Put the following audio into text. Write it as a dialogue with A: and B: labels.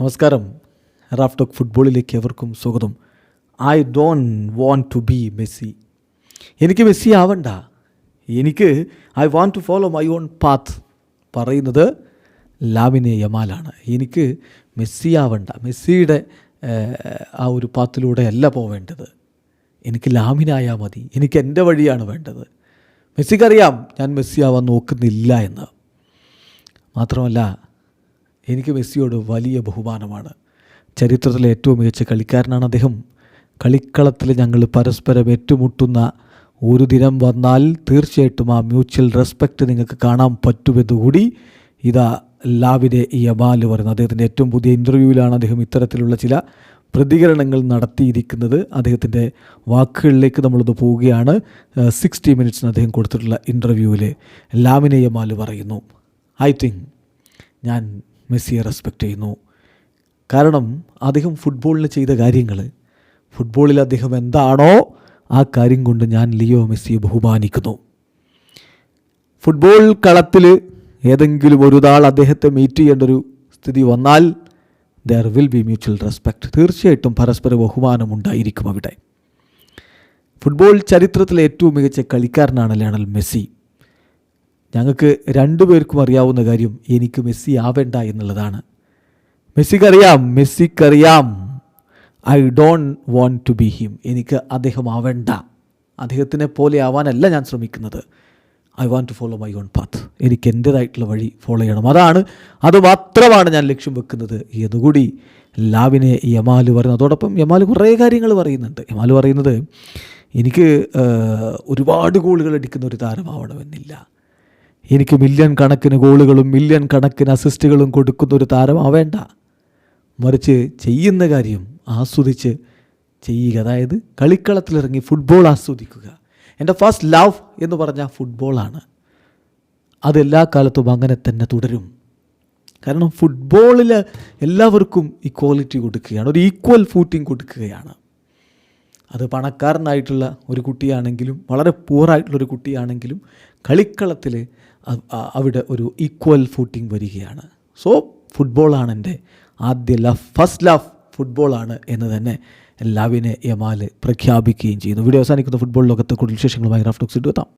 A: നമസ്കാരം. Raf talk ഫുട്ബോളിലേക്ക് എവർക്കും സ്വാഗതം. I don't want to be Messi. എനിക്ക് മെസ്സി ആവണ്ട. I want to follow my own path പറയുന്നത് ലാമിനെ യമാലാണ്. എനിക്ക് മെസ്സി ആവണ്ട. മെസ്സിയുടെ ആ ഒരു പാത്തിലൂടെ അല്ല പോവേണ്ടത്. എനിക്ക് ലാമിനായാൽ മതി. എനിക്ക് എൻ്റെ വഴിയാണ് വേണ്ടത്. മെസ്സിക്കറിയാം ഞാൻ മെസ്സി ആവാൻ നോക്കുന്നില്ല എന്ന്. മാത്രമല്ല, എനിക്ക് മെസ്സിയോട് വലിയ ബഹുമാനമാണ്. ചരിത്രത്തിലെ ഏറ്റവും മികച്ച കളിക്കാരനാണ് അദ്ദേഹം. കളിക്കളത്തിൽ ഞങ്ങൾ പരസ്പരം ഏറ്റുമുട്ടുന്ന ഒരു ദിനം വന്നാൽ തീർച്ചയായിട്ടും ആ മ്യൂച്വൽ റെസ്പെക്റ്റ് നിങ്ങൾക്ക് കാണാൻ പറ്റുമെന്നുകൂടി ഇതാ ലാമിനെ യമാൽ പറയുന്നത്. അദ്ദേഹത്തിൻ്റെ ഏറ്റവും പുതിയ ഇൻ്റർവ്യൂവിലാണ് അദ്ദേഹം ഇത്തരത്തിലുള്ള ചില പ്രതികരണങ്ങൾ നടത്തിയിരിക്കുന്നത്. അദ്ദേഹത്തിൻ്റെ വാക്കുകളിലേക്ക് നമ്മളൊന്ന് പോവുകയാണ്. 60 മിനിറ്റ്സിന് അദ്ദേഹം കൊടുത്തിട്ടുള്ള ഇൻ്റർവ്യൂവിൽ ലാമിനെ യമാൽ പറയുന്നു, ഐ തിങ്ക് ഞാൻ മെസ്സിയെ റെസ്പെക്റ്റ് ചെയ്യുന്നു. കാരണം അദ്ദേഹം ഫുട്ബോളിൽ ചെയ്ത കാര്യങ്ങൾ, ഫുട്ബോളിൽ അദ്ദേഹം എന്താണോ ആ കാര്യം കൊണ്ട് ഞാൻ ലിയോ മെസ്സിയെ ബഹുമാനിക്കുന്നു. ഫുട്ബോൾ കളത്തിൽ ഏതെങ്കിലും ഒരു നാൾ അദ്ദേഹത്തെ മീറ്റ് ചെയ്യേണ്ട ഒരു സ്ഥിതി വന്നാൽ there will be mutual respect. തീർച്ചയായിട്ടും പരസ്പര ബഹുമാനം ഉണ്ടായിരിക്കും അവിടെ. ഫുട്ബോൾ ചരിത്രത്തിലെ ഏറ്റവും മികച്ച കളിക്കാരനാണ് ലയണൽ മെസ്സി. ഞങ്ങൾക്ക് രണ്ടുപേർക്കും അറിയാവുന്ന കാര്യം എനിക്ക് മെസ്സി ആവേണ്ട എന്നുള്ളതാണ്. മെസ്സിക്കറിയാം I don't want to be him. എനിക്ക് അദ്ദേഹം ആവേണ്ട. അദ്ദേഹത്തിനെ പോലെ ആവാനല്ല ഞാൻ ശ്രമിക്കുന്നത്. I want to follow my own path. എനിക്ക് എൻ്റേതായിട്ടുള്ള വഴി ഫോളോ ചെയ്യണം. അത് മാത്രമാണ് ഞാൻ ലക്ഷ്യം വെക്കുന്നത് എന്നുകൂടി ലാമിനെ യമാൽ പറയുന്നു. അതോടൊപ്പം യമാൽ കുറേ കാര്യങ്ങൾ പറയുന്നുണ്ട്. യമാൽ പറയുന്നത് എനിക്ക് ഒരുപാട് ഗോളുകൾ അടിക്കുന്ന ഒരു താരമാവണമെന്നില്ല. എനിക്ക് മില്യൺ കണക്കിന് ഗോളുകളും മില്യൺ കണക്കിന് അസിസ്റ്റുകളും കൊടുക്കുന്ന ഒരു താരമാവേണ്ട. മറിച്ച് ചെയ്യുന്ന കാര്യം ആസ്വദിച്ച് ചെയ്യുക. അതായത് കളിക്കളത്തിലിറങ്ങി ഫുട്ബോൾ ആസ്വദിക്കുക. എൻ്റെ ഫസ്റ്റ് ലവ് എന്ന് പറഞ്ഞാൽ ഫുട്ബോളാണ്. അതെല്ലാ കാലത്തും അങ്ങനെ തന്നെ തുടരും. കാരണം ഫുട്ബോളിൽ എല്ലാവർക്കും ഇക്വാലിറ്റി കൊടുക്കുകയാണ്, ഒരു ഈക്വൽ ഫൂട്ടിങ് കൊടുക്കുകയാണ്. അത് പണക്കാരനായിട്ടുള്ള ഒരു കുട്ടിയാണെങ്കിലും വളരെ പൂറായിട്ടുള്ളൊരു കുട്ടിയാണെങ്കിലും കളിക്കളത്തിൽ അവിടെ ഒരു ഈക്വൽ ഫൂട്ടിങ് വരികയാണ്. സോ ഫുട്ബോളാണ് എൻ്റെ ആദ്യ ലവ്, ഫസ്റ്റ് ലവ് ഫുട്ബോളാണ് എന്ന് തന്നെ ലാമിനെ യമാൽ പ്രഖ്യാപിക്കുകയും ചെയ്യുന്നു. വീഡിയോ അവസാനിക്കുന്ന ഫുട്ബോൾ ലോകത്തെ കൂടുതൽ വിശേഷങ്ങളുമായി റാഫ് ടോക്സിൽ എത്താം.